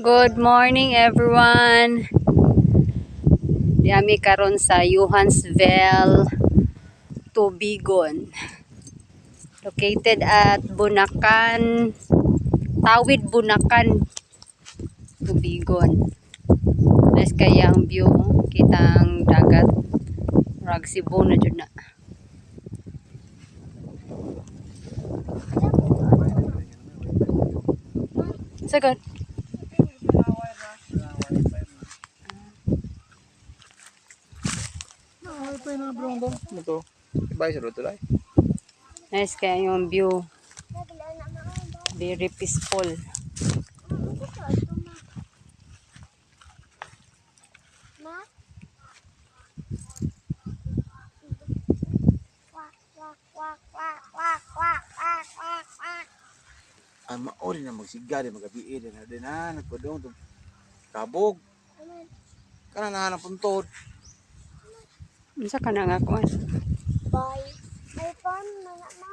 Good morning everyone. Diami karon sa Johannesville, Tubigon. Located at Bunakan, Tawid Bunakan, Tubigon. Nice kaya ang view, kitang dagat. Rag Cebu na jud na. Sagad. Nice kaya yung view. Very peaceful. Ang mauli na magsigari magabi din na din ha nagpadong to kabog kana na hanap puntod Unsa ka na nga kuan? Bye. May fun na na.